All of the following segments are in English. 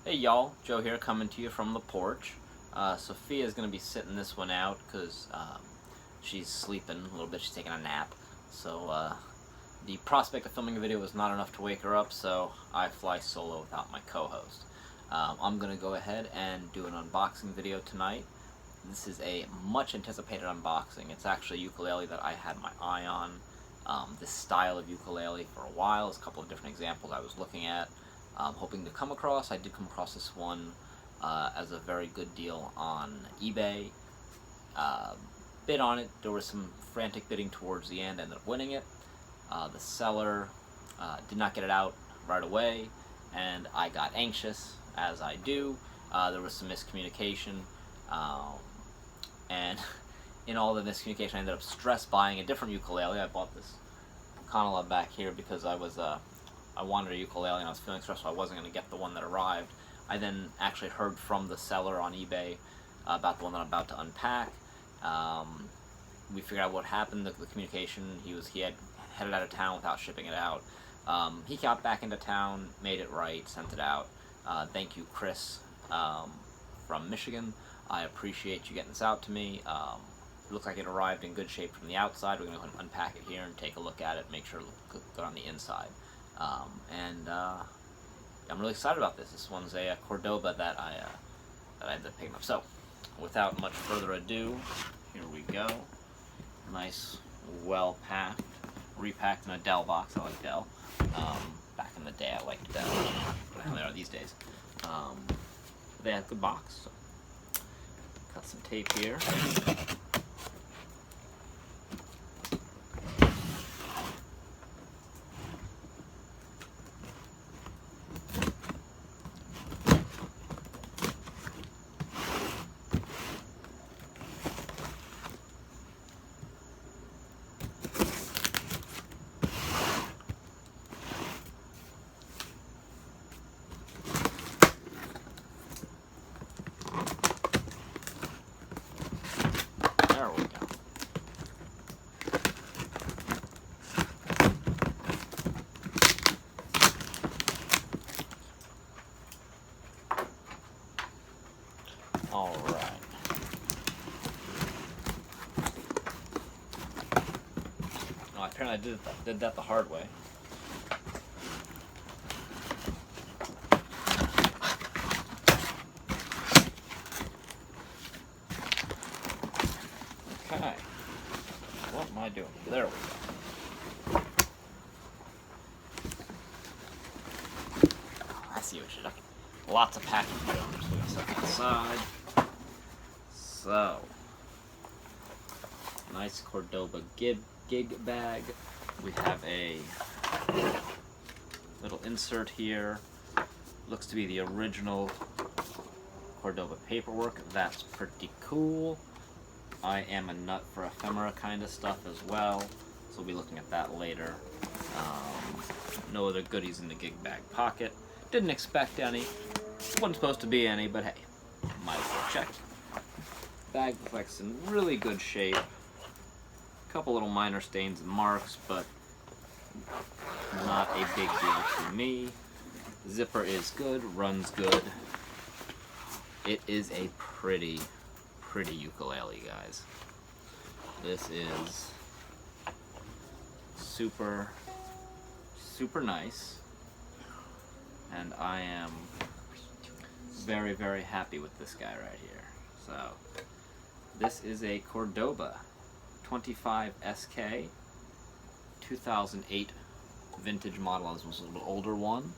Hey y'all, Joe here coming to you from the porch. Sophia's going to be sitting this one out because she's sleeping a little bit, she's taking a nap. So the prospect of filming a video was not enough to wake her up, so I fly solo without my co-host. I'm going to go ahead and do an unboxing video tonight. This is a much anticipated unboxing. It's actually a ukulele that I had my eye on. This style of ukulele for a while. There's a couple of different examples I was looking at. Hoping to come across. I did come across this one as a very good deal on eBay. Bid on it. There was some frantic bidding towards the end. Ended up winning it. The seller did not get it out right away, and I got anxious, as I do. There was some miscommunication, and in all the miscommunication, I ended up stress buying a different ukulele. I bought this Conala back here because I wanted a ukulele and I was feeling stressed, so I wasn't going to get the one that arrived. I then actually heard from the seller on eBay about the one that I'm about to unpack. We figured out what happened, the communication. He had headed out of town without shipping it out. He got back into town, made it right, sent it out. Thank you, Chris, from Michigan. I appreciate you getting this out to me. It looks like it arrived in good shape from the outside. We're going to unpack it here and take a look at it, make sure it looks good on the inside. I'm really excited about this. This one's a Cordoba that I ended up picking up. So, without much further ado, here we go. Nice, well packed, repacked in a Dell box. I like Dell. Back in the day, I liked Dell. I don't know how they are these days. They had a good box. So. Got some tape here. There we go. All right. Oh, apparently I did that the hard way. Okay. What am I doing? There we go. I see what you're doing. Lots of packing here. I'm just going to set that aside. So, nice Cordoba gig bag. We have a little insert here. Looks to be the original Cordoba paperwork. That's pretty cool. I am a nut for ephemera kind of stuff as well, so we'll be looking at that later. No other goodies in the gig bag pocket. Didn't expect any. Wasn't supposed to be any, but hey, might as well check. Bag looks in really good shape. Couple little minor stains and marks, but not a big deal to me. Zipper is good, runs good. It is a pretty ukulele, guys. This is super nice, and I am very happy with this guy right here. So this is a Cordoba 25 SK 2008 vintage model. This was a little older one.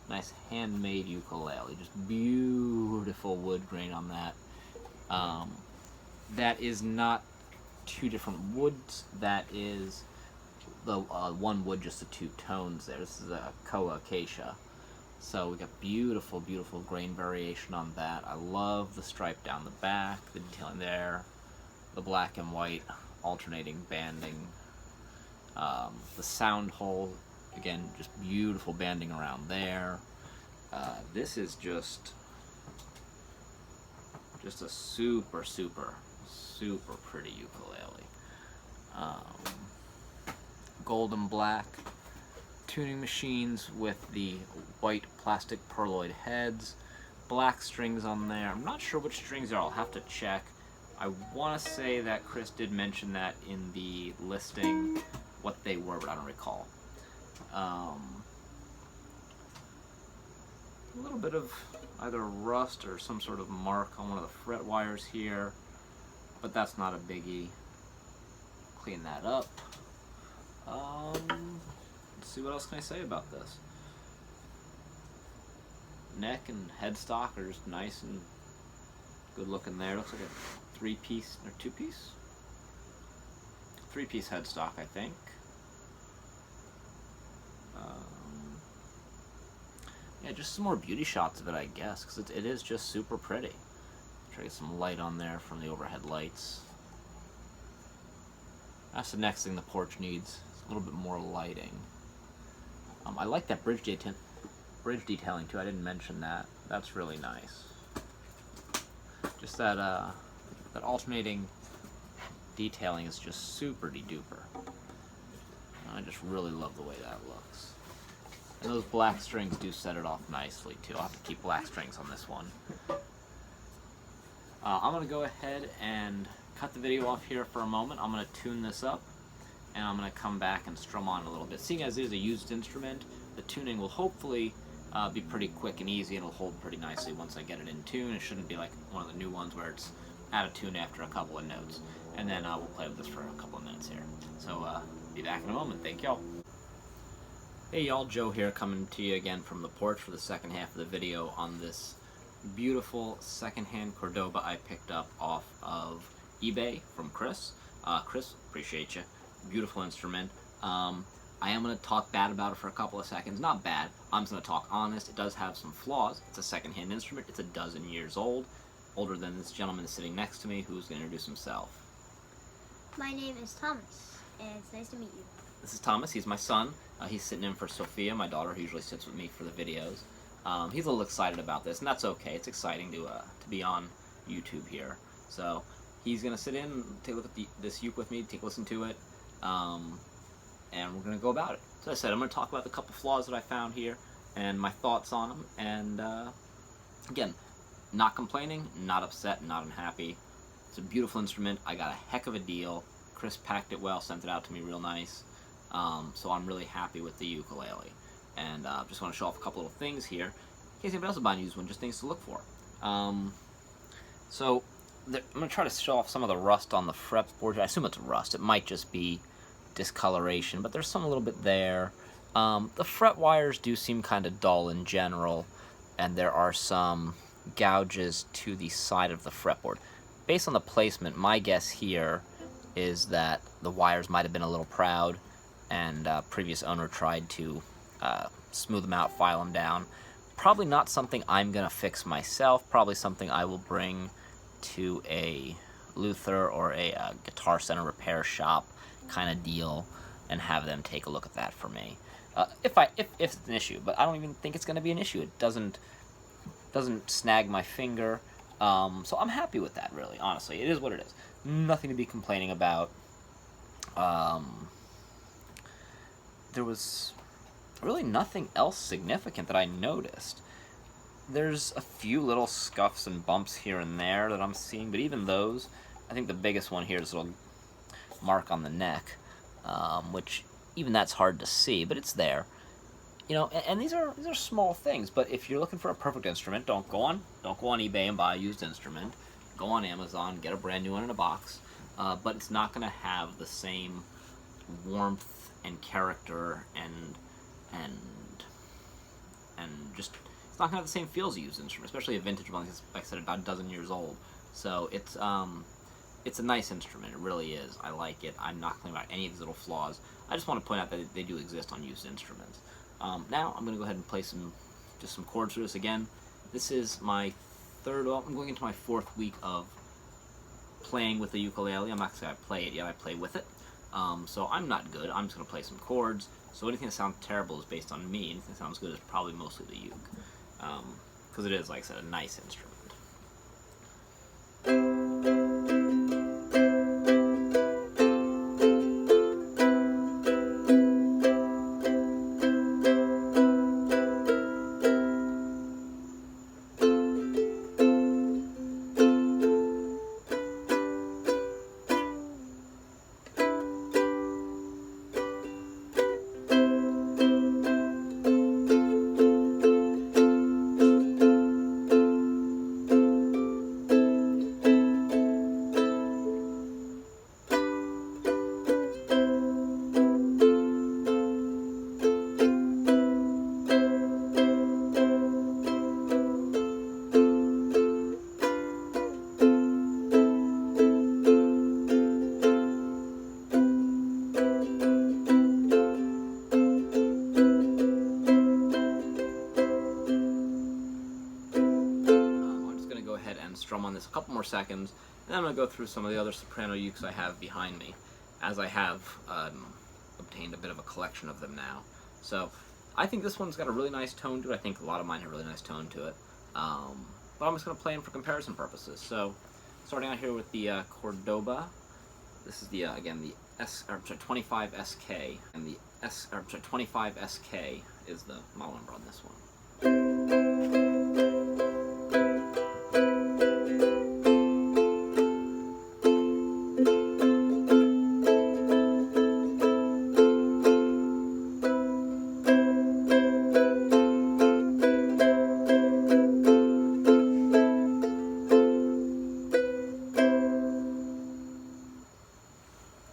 Nice handmade ukulele, just beautiful wood grain on that. That is not two different woods. That is the one wood, just the two tones there. This is a koa acacia. So we got beautiful grain variation on that. I love the stripe down the back, the detailing there, the black and white alternating banding. The sound hole, again, just beautiful banding around there. This is just a super pretty ukulele. Gold and black tuning machines with the white plastic perloid heads, black strings on there. I'm not sure which strings they are. I'll have to check. I want to say that Chris did mention that in the listing, what they were, but I don't recall. A little bit of either rust or some sort of mark on one of the fret wires here, but that's not a biggie. Clean that up. Let's see, what else can I say about this? Neck and headstock are just nice and good looking there. Looks like a three-piece or two-piece? Three-piece headstock, I think. Yeah, just some more beauty shots of it, I guess, because it is just super pretty. Try to get some light on there from the overhead lights. That's the next thing the porch needs. It's a little bit more lighting. I like that bridge detailing too. I didn't mention that. That's really nice. Just that that alternating detailing is just super duper. I just really love the way that looks. And those black strings do set it off nicely too. I'll have to keep black strings on this one. I'm going to go ahead and cut the video off here for a moment. I'm going to tune this up, and I'm going to come back and strum on a little bit. Seeing as it is a used instrument, the tuning will hopefully be pretty quick and easy, and it'll hold pretty nicely once I get it in tune. It shouldn't be like one of the new ones where it's out of tune after a couple of notes. And then we'll play with this for a couple of minutes here. So be back in a moment. Thank y'all. Hey y'all, Joe here, coming to you again from the porch for the second half of the video on this beautiful secondhand Cordoba I picked up off of eBay from Chris. Chris, appreciate you. Beautiful instrument. I am going to talk bad about it for a couple of seconds. Not bad. I'm just going to talk honest. It does have some flaws. It's a secondhand instrument. It's a dozen years old. Older than this gentleman sitting next to me, who's going to introduce himself. My name is Thomas, and it's nice to meet you. This is Thomas. He's my son. He's sitting in for Sophia, my daughter, who usually sits with me for the videos. He's a little excited about this, and that's okay. It's exciting to be on YouTube here. So he's going to sit in, take a look at this uke with me, take a listen to it, and we're going to go about it. So as I said, I'm going to talk about the couple flaws that I found here and my thoughts on them. And again, not complaining, not upset, not unhappy. It's a beautiful instrument. I got a heck of a deal. Chris packed it well, sent it out to me real nice. So I'm really happy with the ukulele. And just want to show off a couple little things here. In case anybody else is buying a used one, just things to look for. So I'm going to try to show off some of the rust on the fretboard. I assume it's rust. It might just be discoloration, but there's some a little bit there. The fret wires do seem kind of dull in general, and there are some gouges to the side of the fretboard. Based on the placement, my guess here is that the wires might have been a little proud, and previous owner tried to smooth them out, file them down. Probably not something I'm going to fix myself. Probably something I will bring to a Luther or a Guitar Center repair shop kind of deal and have them take a look at that for me. If it's an issue, but I don't even think it's going to be an issue. It doesn't snag my finger. So I'm happy with that, really, honestly. It is what it is. Nothing to be complaining about. There was really nothing else significant that I noticed. There's a few little scuffs and bumps here and there that I'm seeing, but even those, I think the biggest one here is a little mark on the neck, which even that's hard to see, but it's there. You know, and these are small things, but if you're looking for a perfect instrument, don't go on eBay and buy a used instrument. Go on Amazon, get a brand new one in a box. But it's not going to have the same warmth and character and just, it's not going to have the same feel as a used instrument, especially a vintage one. Like I said, about a dozen years old. So it's a nice instrument. It really is. I like it. I'm not complaining about any of these little flaws. I just want to point out that they do exist on used instruments. Now I'm going to go ahead and play some chords through this again. This is my I'm going into my 4th week of playing with the ukulele. I'm not going to say I play it yet. I play with it. So I'm not good. I'm just going to play some chords. So anything that sounds terrible is based on me. Anything that sounds good is probably mostly the uke. Because it is, like I said, a nice instrument. and strum on this a couple more seconds, and then I'm going to go through some of the other soprano ukes I have behind me, as I have obtained a bit of a collection of them now. So I think this one's got a really nice tone to it. I think a lot of mine have a really nice tone to it. But I'm just going to play them for comparison purposes. So starting out here with the Cordoba. This is the again the 25SK, and the 25SK is the model number on this one.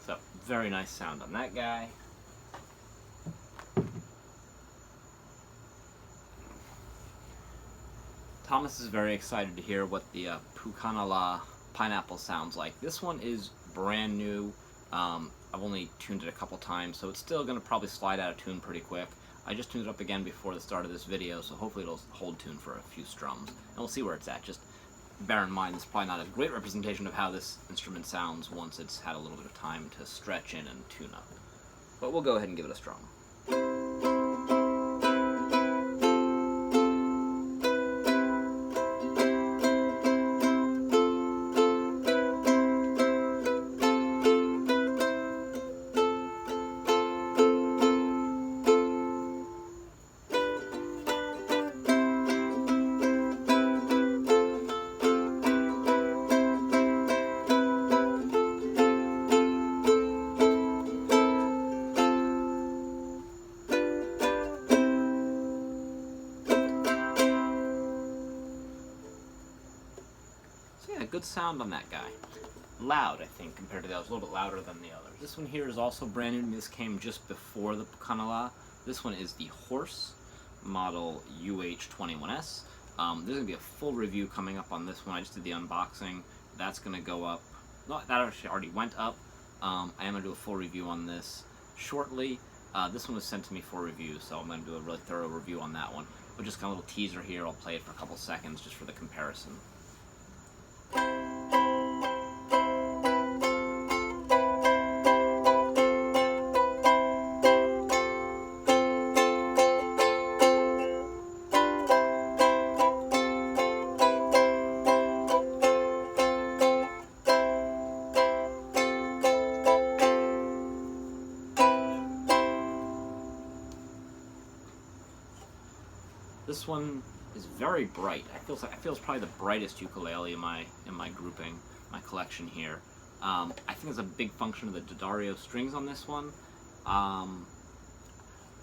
So, very nice sound on that guy. Thomas is very excited to hear what the Pucanala pineapple sounds like. This one is brand new. I've only tuned it a couple times, so it's still going to probably slide out of tune pretty quick. I just tuned it up again before the start of this video, so hopefully it'll hold tune for a few strums. And we'll see where it's at. Just bear in mind, it's probably not a great representation of how this instrument sounds once it's had a little bit of time to stretch in and tune up. But we'll go ahead and give it a strum. Yeah, good sound on that guy. Loud, I think, compared to the others. A little bit louder than the others. This one here is also brand new to me. This came just before the Pucanala. This one is the Horse, model UH21S. There's going to be a full review coming up on this one. I just did the unboxing. That's going to go up. No, that actually already went up. I am going to do a full review on this shortly. This one was sent to me for review, so I'm going to do a really thorough review on that one. But just kind of a little teaser here. I'll play it for a couple seconds just for the comparison. This one is very bright. I feel it's probably the brightest ukulele in my grouping, my collection here. I think it's a big function of the D'Addario strings on this one.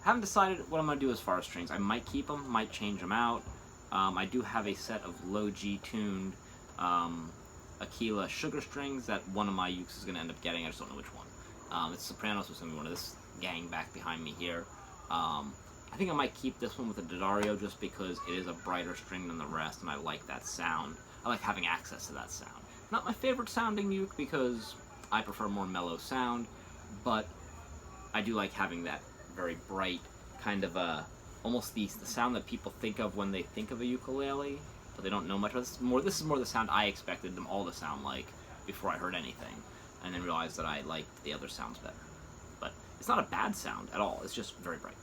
Haven't decided what I'm going to do as far as strings. I might keep them, might change them out. I do have a set of low G tuned Aquila sugar strings that one of my ukes is going to end up getting. I just don't know which one. It's soprano, so it's going to be one of this gang back behind me here. I think I might keep this one with the D'Addario just because it is a brighter string than the rest, and I like that sound. I like having access to that sound. Not my favorite sounding uke because I prefer more mellow sound, but I do like having that very bright kind of almost the sound that people think of when they think of a ukulele, but they don't know much. This is more the sound I expected them all to sound like before I heard anything, and then realized that I liked the other sounds better. But it's not a bad sound at all. It's just very bright.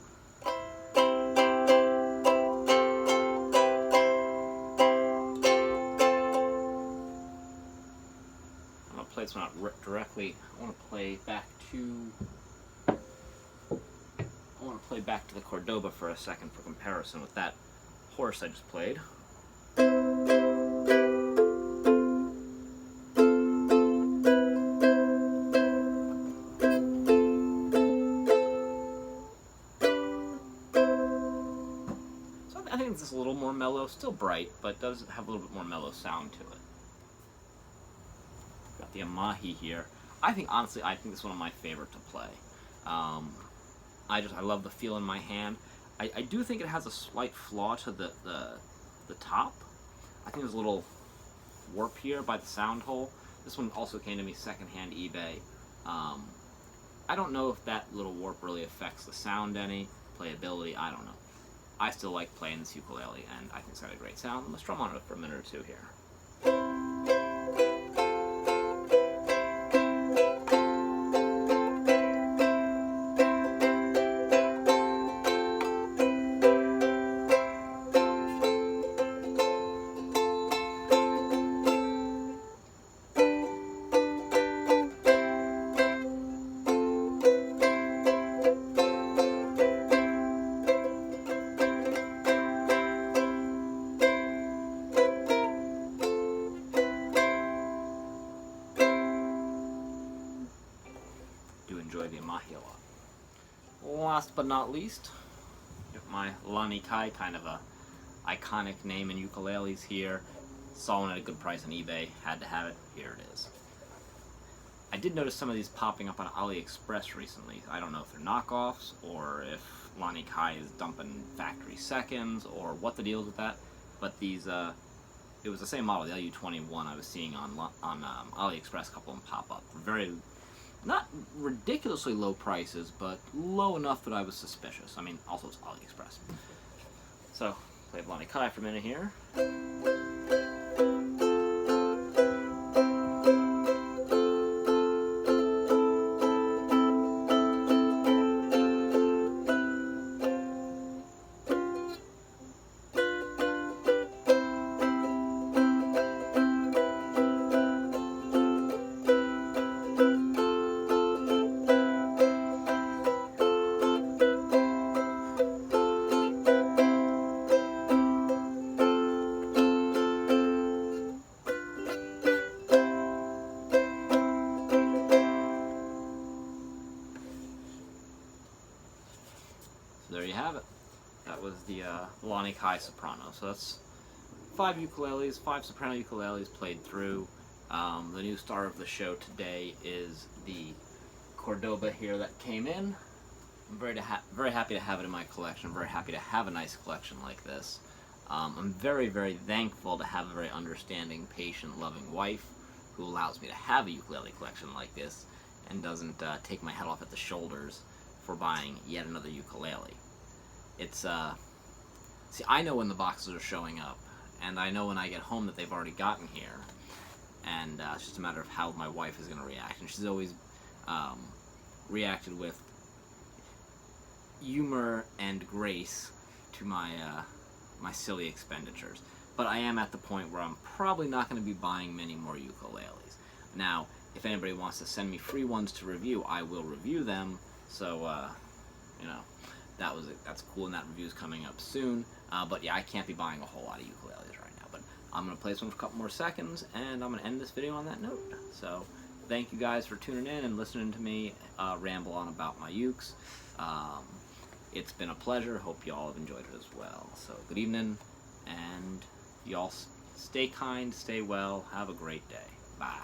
Play this one out directly. I want to play back to the Cordoba for a second for comparison with that Horse I just played. So I think it's just a little more mellow, still bright, but does have a little bit more mellow sound to it. The Amahi here. Honestly, I think this is one of my favorite to play. I love the feel in my hand. I do think it has a slight flaw to the top. I think there's a little warp here by the sound hole. This one also came to me secondhand eBay. I don't know if that little warp really affects the sound any, playability, I don't know. I still like playing this ukulele, and I think it's got a great sound. I'm going to strum on it for a minute or two here. enjoy the mahila. Last but not least, my Lani Kai, kind of a iconic name in ukuleles here. Saw one at a good price on eBay, had to have it, here it is. I did notice some of these popping up on AliExpress recently. I don't know if they're knockoffs, or if Lani Kai is dumping factory seconds, or what the deal is with that, but these, it was the same model, the LU21 I was seeing on AliExpress, a couple of them pop up. Very, not ridiculously low prices, but low enough that I was suspicious. I mean, also it's AliExpress. So, play Lani Kai for a minute here. There you have it. That was the Lani Kai soprano. So that's 5 ukuleles, 5 soprano ukuleles played through. The new star of the show today is the Cordoba here that came in. I'm very happy to have it in my collection. I'm very happy to have a nice collection like this. I'm very, very thankful to have a very understanding, patient, loving wife who allows me to have a ukulele collection like this and doesn't take my head off at the shoulders for buying yet another ukulele. It's, see, I know when the boxes are showing up, and I know when I get home that they've already gotten here, and it's just a matter of how my wife is going to react, and she's always reacted with humor and grace to my, my silly expenditures. But I am at the point where I'm probably not going to be buying many more ukuleles. Now, if anybody wants to send me free ones to review, I will review them, so, you know, that's cool, and that review's coming up soon. But yeah, I can't be buying a whole lot of ukuleles right now. But I'm going to play this one for a couple more seconds, and I'm going to end this video on that note. So, thank you guys for tuning in and listening to me ramble on about my ukes. It's been a pleasure. Hope y'all have enjoyed it as well. So, good evening, and y'all stay kind, stay well, have a great day. Bye.